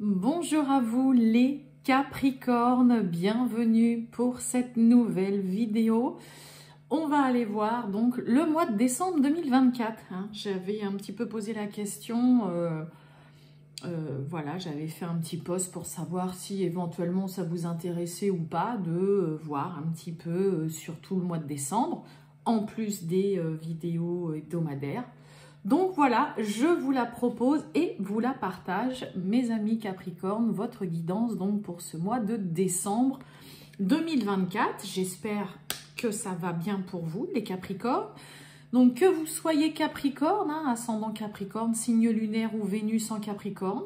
Bonjour à vous les Capricornes, bienvenue pour cette nouvelle vidéo. On va aller voir donc le mois de décembre 2024. J'avais un petit peu posé la question, voilà, j'avais fait un petit post pour savoir si éventuellement ça vous intéressait ou pas de voir un petit peu sur tout le mois de décembre, en plus des vidéos hebdomadaires. Donc voilà, je vous la propose et vous la partage, mes amis Capricorne, votre guidance donc pour ce mois de décembre 2024. J'espère que ça va bien pour vous, les Capricornes. Donc que vous soyez Capricorne, ascendant Capricorne, signe lunaire ou Vénus en Capricorne,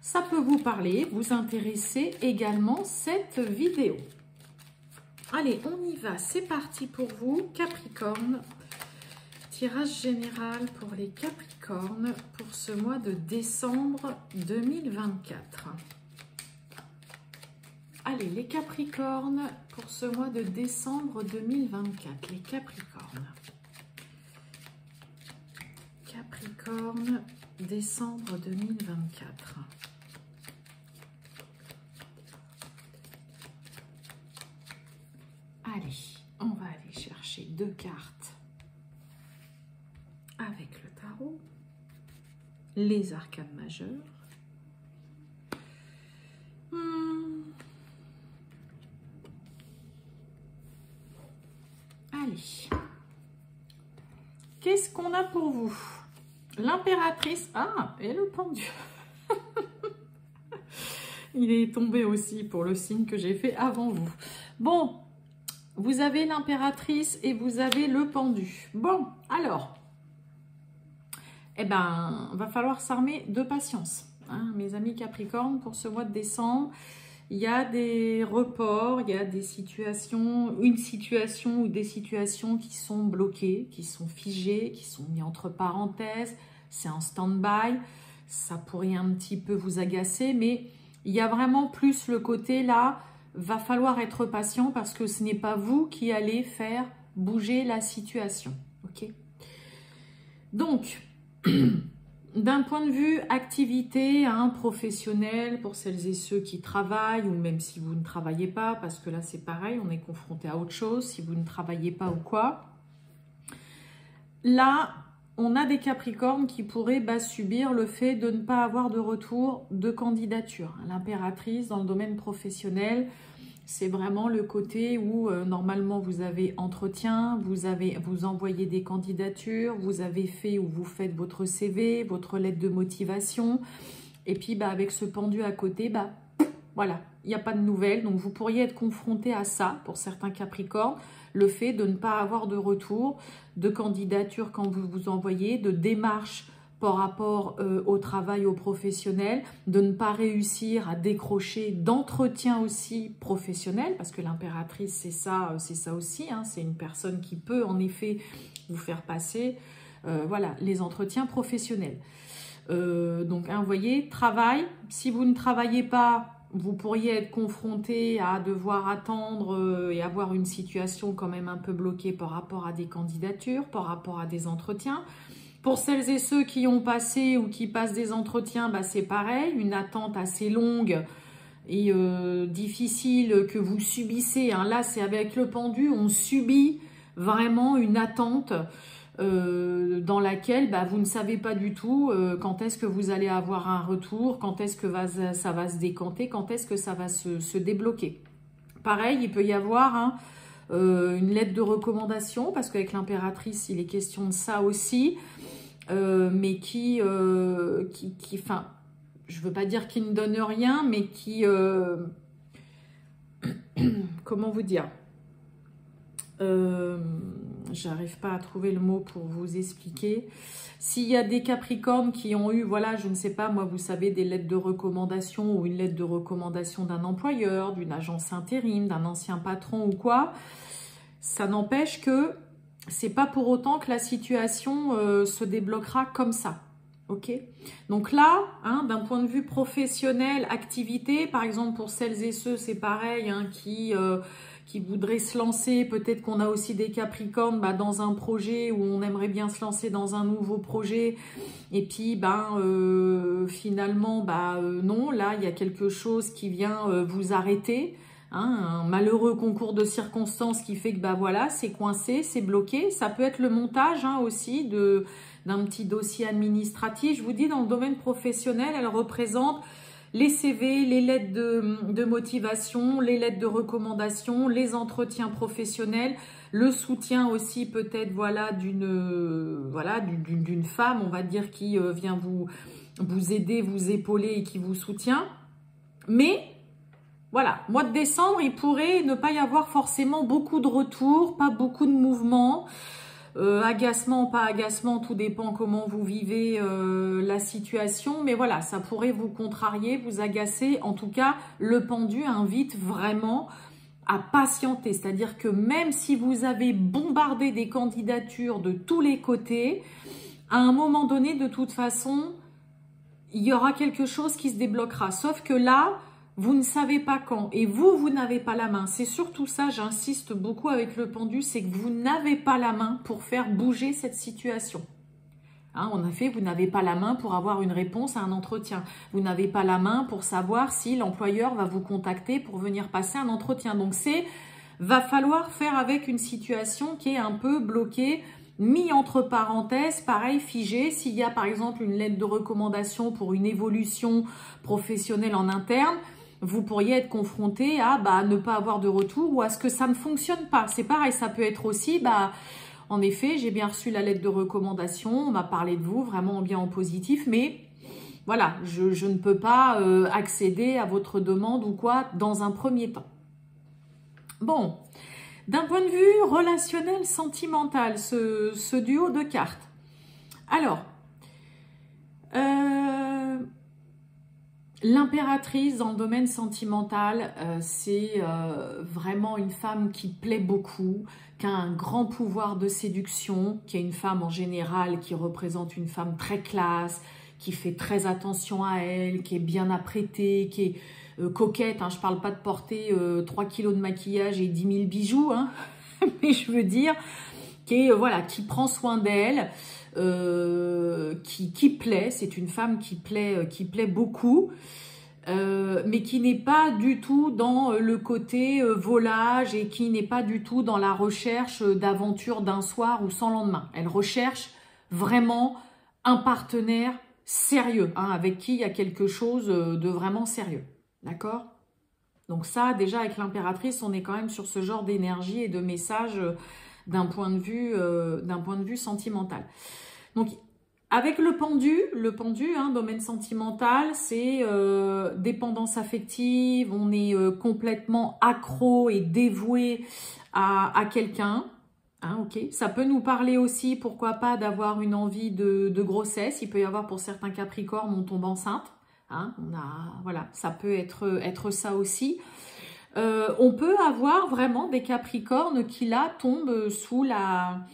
ça peut vous parler, vous intéresser également cette vidéo. Allez, on y va, c'est parti pour vous, Capricorne. Tirage général pour les Capricornes pour ce mois de décembre 2024. Allez, les Capricornes pour ce mois de décembre 2024. Les Capricornes. Capricorne, décembre 2024. Allez, on va aller chercher deux cartes avec le tarot, les arcanes majeures. Allez, qu'est-ce qu'on a pour vous? L'impératrice, et le pendu. Il est tombé aussi pour le signe que j'ai fait avant vous. Bon, vous avez l'impératrice et vous avez le pendu. Bon, alors... eh ben, va falloir s'armer de patience, mes amis Capricorne, pour ce mois de décembre. Il y a des reports, il y a des situations, une situation ou des situations qui sont bloquées, qui sont figées, qui sont mises entre parenthèses. C'est en stand-by. Ça pourrait un petit peu vous agacer, mais il y a vraiment plus le côté là, va falloir être patient parce que ce n'est pas vous qui allez faire bouger la situation. Ok? Donc, d'un point de vue activité professionnelle, pour celles et ceux qui travaillent, ou même si vous ne travaillez pas, parce que là c'est pareil, on est confronté à autre chose, si vous ne travaillez pas ou quoi. Là, on a des Capricornes qui pourraient subir le fait de ne pas avoir de retour de candidature. L'impératrice dans le domaine professionnel, c'est vraiment le côté où normalement vous avez entretien, vous envoyez des candidatures, vous avez fait ou vous faites votre CV, votre lettre de motivation. Et puis avec ce pendu à côté, voilà, il n'y a pas de nouvelles. Donc vous pourriez être confronté à ça pour certains Capricornes, le fait de ne pas avoir de retour de candidature quand vous vous envoyez, de démarche par rapport au travail, au professionnel, de ne pas réussir à décrocher d'entretien aussi professionnel, parce que l'impératrice, c'est ça aussi, c'est une personne qui peut en effet vous faire passer voilà, les entretiens professionnels. Donc, vous voyez, travail, si vous ne travaillez pas, vous pourriez être confronté à devoir attendre et avoir une situation quand même un peu bloquée par rapport à des candidatures, par rapport à des entretiens. Pour celles et ceux qui ont passé ou qui passent des entretiens, c'est pareil, une attente assez longue et difficile que vous subissez. Là, c'est avec le pendu, on subit vraiment une attente dans laquelle vous ne savez pas du tout quand est-ce que vous allez avoir un retour, quand est-ce que ça va se décanter, quand est-ce que ça va se débloquer. Pareil, il peut y avoir une lettre de recommandation, parce qu'avec l'impératrice, il est question de ça aussi, mais qui enfin, je veux pas dire qui ne donne rien, mais qui, comment vous dire, j'arrive pas à trouver le mot pour vous expliquer. S'il y a des Capricornes qui ont eu, voilà, je ne sais pas, moi, vous savez, des lettres de recommandation ou une lettre de recommandation d'un employeur, d'une agence intérim, d'un ancien patron ou quoi, ça n'empêche que c'est pas pour autant que la situation se débloquera comme ça. Ok, donc là, hein, d'un point de vue professionnel, activité, par exemple pour celles et ceux, c'est pareil, hein, qui voudraient se lancer, peut-être qu'on a aussi des Capricornes dans un projet où on aimerait bien se lancer dans un nouveau projet, et puis finalement, non, là, il y a quelque chose qui vient vous arrêter, hein, un malheureux concours de circonstances qui fait que voilà, c'est coincé, c'est bloqué. Ça peut être le montage hein, aussi d'un petit dossier administratif. Je vous dis, dans le domaine professionnel, elle représente les CV, les lettres de motivation, les lettres de recommandation, les entretiens professionnels, le soutien aussi peut-être d'une femme, on va dire, qui vient vous aider, vous épauler et qui vous soutient. Mais voilà, mois de décembre, il pourrait ne pas y avoir forcément beaucoup de retours, pas beaucoup de mouvements. Agacement, pas agacement, tout dépend comment vous vivez la situation. Mais voilà, ça pourrait vous contrarier, vous agacer. En tout cas, le pendu invite vraiment à patienter. C'est-à-dire que même si vous avez bombardé des candidatures de tous les côtés, à un moment donné, de toute façon, il y aura quelque chose qui se débloquera. Sauf que là, vous ne savez pas quand et vous n'avez pas la main. C'est surtout ça, j'insiste beaucoup avec le pendu, c'est que vous n'avez pas la main pour faire bouger cette situation. Hein, en effet, vous n'avez pas la main pour avoir une réponse à un entretien. Vous n'avez pas la main pour savoir si l'employeur va vous contacter pour venir passer un entretien. Donc, va falloir faire avec une situation qui est un peu bloquée, mis entre parenthèses, pareil, figé. S'il y a par exemple une lettre de recommandation pour une évolution professionnelle en interne, vous pourriez être confronté à ne pas avoir de retour ou à ce que ça ne fonctionne pas. C'est pareil, ça peut être aussi, en effet, j'ai bien reçu la lettre de recommandation, on m'a parlé de vous, vraiment en bien, en positif, mais voilà, je ne peux pas accéder à votre demande ou quoi dans un premier temps. Bon, d'un point de vue relationnel, sentimental, ce duo de cartes. Alors, l'impératrice dans le domaine sentimental, c'est vraiment une femme qui plaît beaucoup, qui a un grand pouvoir de séduction, qui est une femme en général qui représente une femme très classe, qui fait très attention à elle, qui est bien apprêtée, qui est coquette. Hein, je ne parle pas de porter 3 kilos de maquillage et 10 000 bijoux, hein, mais je veux dire qui prend soin d'elle, qui plaît. C'est une femme qui plaît beaucoup, mais qui n'est pas du tout dans le côté volage et qui n'est pas du tout dans la recherche d'aventure d'un soir ou sans lendemain. Elle recherche vraiment un partenaire sérieux, hein, avec qui il y a quelque chose de vraiment sérieux. D'accord ? Donc ça, déjà, avec l'impératrice, on est quand même sur ce genre d'énergie et de message d'un point de vue sentimental. Donc, avec le pendu, hein, domaine sentimental, c'est dépendance affective, on est complètement accro et dévoué à quelqu'un. Hein, ok. Ça peut nous parler aussi, pourquoi pas, d'avoir une envie de grossesse. Il peut y avoir pour certains Capricornes, on tombe enceinte. Hein, voilà, ça peut être ça aussi. On peut avoir vraiment des Capricornes qui là tombent sous la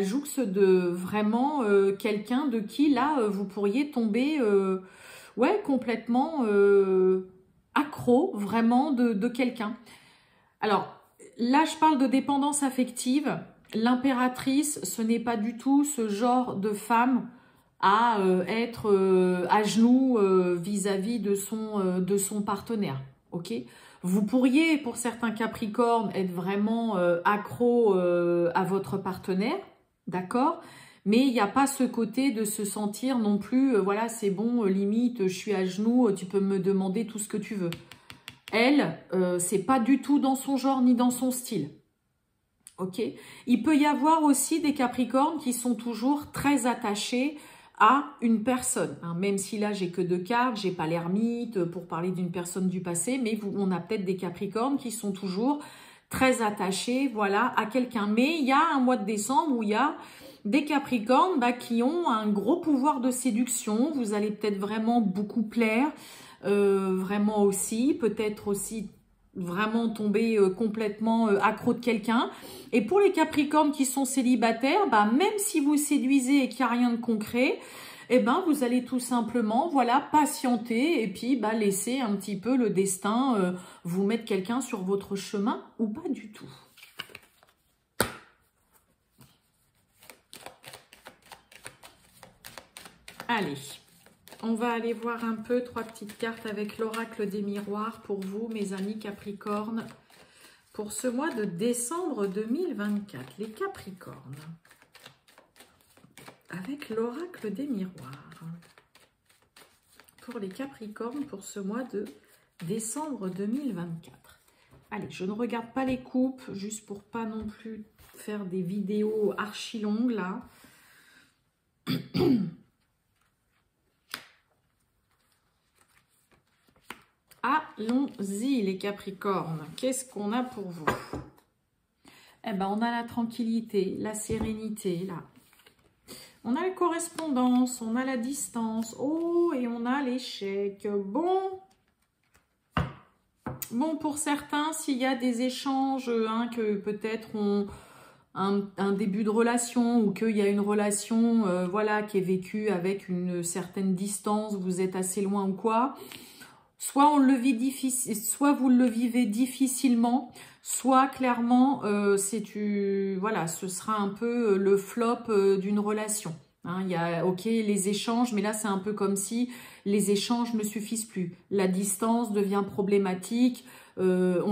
jouxte de vraiment quelqu'un de qui là vous pourriez tomber complètement accro vraiment de quelqu'un. Alors là je parle de dépendance affective. L'impératrice, ce n'est pas du tout ce genre de femme à être à genoux vis-à-vis de son partenaire. Ok ? Vous pourriez, pour certains Capricornes, être vraiment accro à votre partenaire, d'accord ? Mais il n'y a pas ce côté de se sentir non plus, voilà, c'est bon, limite, je suis à genoux, tu peux me demander tout ce que tu veux. Elle, c'est pas du tout dans son genre ni dans son style. Ok ? Il peut y avoir aussi des Capricornes qui sont toujours très attachés à une personne, hein, même si là j'ai que 2 cartes, j'ai pas l'ermite pour parler d'une personne du passé, mais on a peut-être des Capricornes qui sont toujours très attachés, voilà, à quelqu'un. Mais il y a un mois de décembre où il y a des Capricornes qui ont un gros pouvoir de séduction. Vous allez peut-être vraiment beaucoup plaire, vraiment aussi, peut-être aussi vraiment tomber complètement accro de quelqu'un. Et pour les Capricornes qui sont célibataires, même si vous séduisez et qu'il n'y a rien de concret, eh ben, vous allez tout simplement, voilà, patienter et puis bah, laisser un petit peu le destin vous mettre quelqu'un sur votre chemin ou pas du tout. Allez, on va aller voir un peu 3 petites cartes avec l'oracle des miroirs pour vous, mes amis Capricorne, pour ce mois de décembre 2024. Les Capricornes, avec l'oracle des miroirs. Pour les Capricornes, pour ce mois de décembre 2024. Allez, je ne regarde pas les coupes, juste pour pas non plus faire des vidéos archi longues, là. Allons-y, les Capricornes. Qu'est-ce qu'on a pour vous? Eh ben, on a la tranquillité, la sérénité, là. On a la correspondance, on a la distance. Oh, et on a l'échec. Bon, pour certains, s'il y a des échanges, hein, que peut-être un début de relation ou qu'il y a une relation voilà, qui est vécue avec une certaine distance, vous êtes assez loin ou quoi, soit on le vit difficile, soit vous le vivez difficilement, soit clairement voilà, ce sera un peu le flop d'une relation. Hein, il y a ok les échanges, mais là c'est un peu comme si les échanges ne suffisent plus. La distance devient problématique, on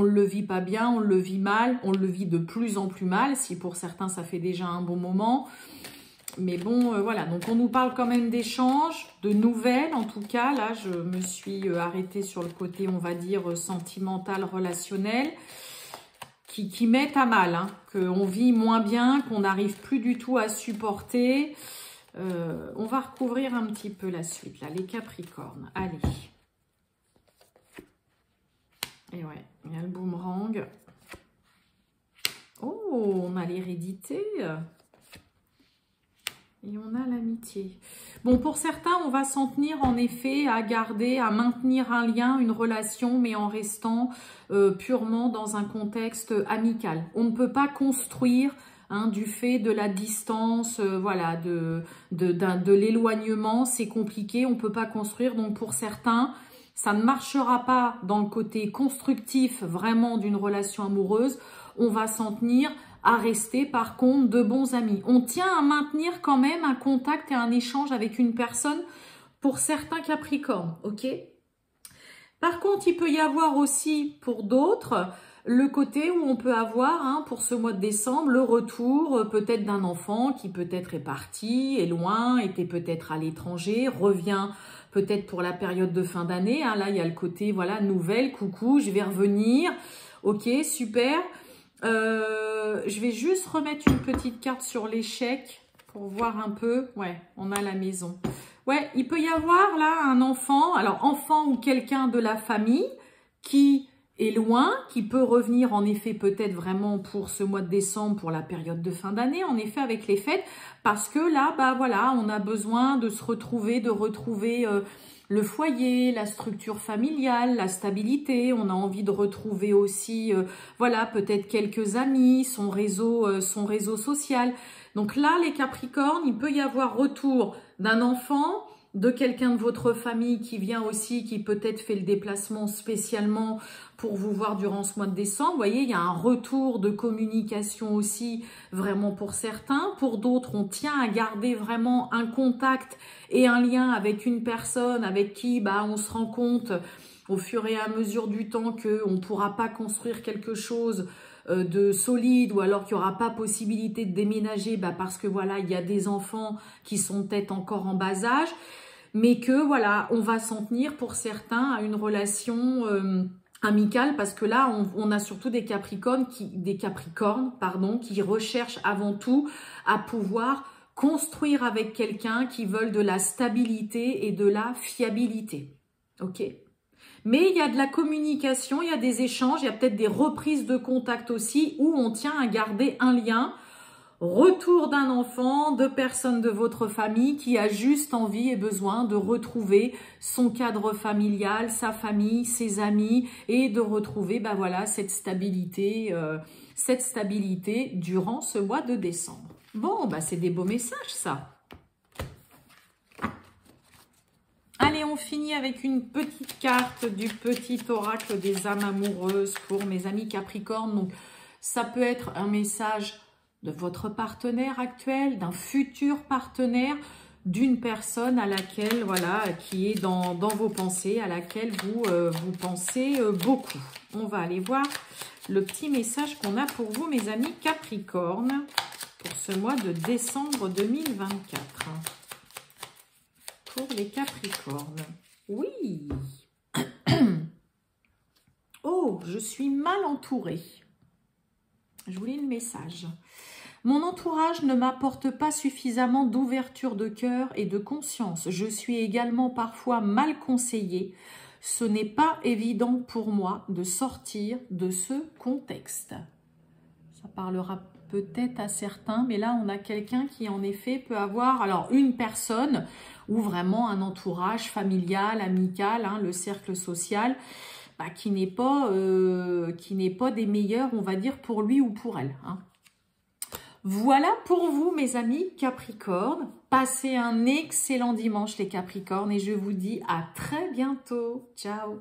ne le vit pas bien, on le vit mal, on le vit de plus en plus mal, si pour certains ça fait déjà un bon moment. Mais bon, voilà, donc on nous parle quand même d'échanges, de nouvelles. En tout cas, là, je me suis arrêtée sur le côté, on va dire, sentimental, relationnel, qui mettent à mal, hein, qu'on vit moins bien, qu'on n'arrive plus du tout à supporter. On va recouvrir un petit peu la suite, là, les Capricornes. Allez. Et ouais, il y a le boomerang. Oh, on a l'hérédité. Et on a l'amitié. Bon, pour certains, on va s'en tenir en effet à garder, à maintenir un lien, une relation, mais en restant purement dans un contexte amical. On ne peut pas construire, hein, du fait de la distance, voilà, de l'éloignement, c'est compliqué, on ne peut pas construire. Donc pour certains, ça ne marchera pas dans le côté constructif vraiment d'une relation amoureuse. On va s'en tenir à rester par contre de bons amis. On tient à maintenir quand même un contact et un échange avec une personne pour certains Capricornes, ok? Par contre, il peut y avoir aussi pour d'autres le côté où on peut avoir, hein, pour ce mois de décembre, le retour peut-être d'un enfant qui peut-être est parti, est loin, était peut-être à l'étranger, revient peut-être pour la période de fin d'année. Hein, là, il y a le côté, voilà, nouvelle, coucou, je vais revenir. Ok, super. Je vais juste remettre une petite carte sur l'échec pour voir un peu. Ouais, on a la maison. Ouais, il peut y avoir là un enfant, alors enfant ou quelqu'un de la famille qui est loin, qui peut revenir en effet peut-être vraiment pour ce mois de décembre, pour la période de fin d'année, en effet avec les fêtes, parce que là, bah voilà, on a besoin de se retrouver, de retrouver le foyer, la structure familiale, la stabilité. On a envie de retrouver aussi, voilà, peut-être quelques amis, son réseau social. Donc là, les Capricornes, il peut y avoir retour d'un enfant, de quelqu'un de votre famille qui vient aussi, qui peut-être fait le déplacement spécialement pour vous voir durant ce mois de décembre. Vous voyez, il y a un retour de communication aussi vraiment pour certains. Pour d'autres, on tient à garder vraiment un contact et un lien avec une personne avec qui bah, on se rend compte au fur et à mesure du temps qu'on ne pourra pas construire quelque chose de solide, ou alors qu'il n'y aura pas possibilité de déménager bah, parce que voilà, il y a des enfants qui sont peut-être encore en bas âge, mais que voilà, on va s'en tenir pour certains à une relation amicale, parce que là, on a surtout des Capricornes qui recherchent avant tout à pouvoir construire avec quelqu'un, qui veulent de la stabilité et de la fiabilité. Ok ? Mais il y a de la communication, il y a des échanges, il y a peut-être des reprises de contact aussi où on tient à garder un lien. Retour d'un enfant, de personnes de votre famille qui a juste envie et besoin de retrouver son cadre familial, sa famille, ses amis et de retrouver bah voilà, cette stabilité durant ce mois de décembre. Bon, bah c'est des beaux messages ça. Allez, on finit avec une petite carte du petit oracle des âmes amoureuses pour mes amis Capricorne. Donc, ça peut être un message de votre partenaire actuel, d'un futur partenaire, d'une personne à laquelle, voilà, qui est dans vos pensées, à laquelle vous pensez beaucoup. On va aller voir le petit message qu'on a pour vous, mes amis Capricorne, pour ce mois de décembre 2024. Pour les Capricornes. Oui. Oh, je suis mal entourée. Je vous lis le message. Mon entourage ne m'apporte pas suffisamment d'ouverture de cœur et de conscience. Je suis également parfois mal conseillée. Ce n'est pas évident pour moi de sortir de ce contexte. Ça parlera peut-être à certains, mais là on a quelqu'un qui en effet peut avoir alors une personne ou vraiment un entourage familial, amical, hein, le cercle social, qui n'est pas des meilleurs, on va dire, pour lui ou pour elle. Hein. Voilà pour vous, mes amis Capricorne. Passez un excellent dimanche, les Capricornes, et je vous dis à très bientôt. Ciao!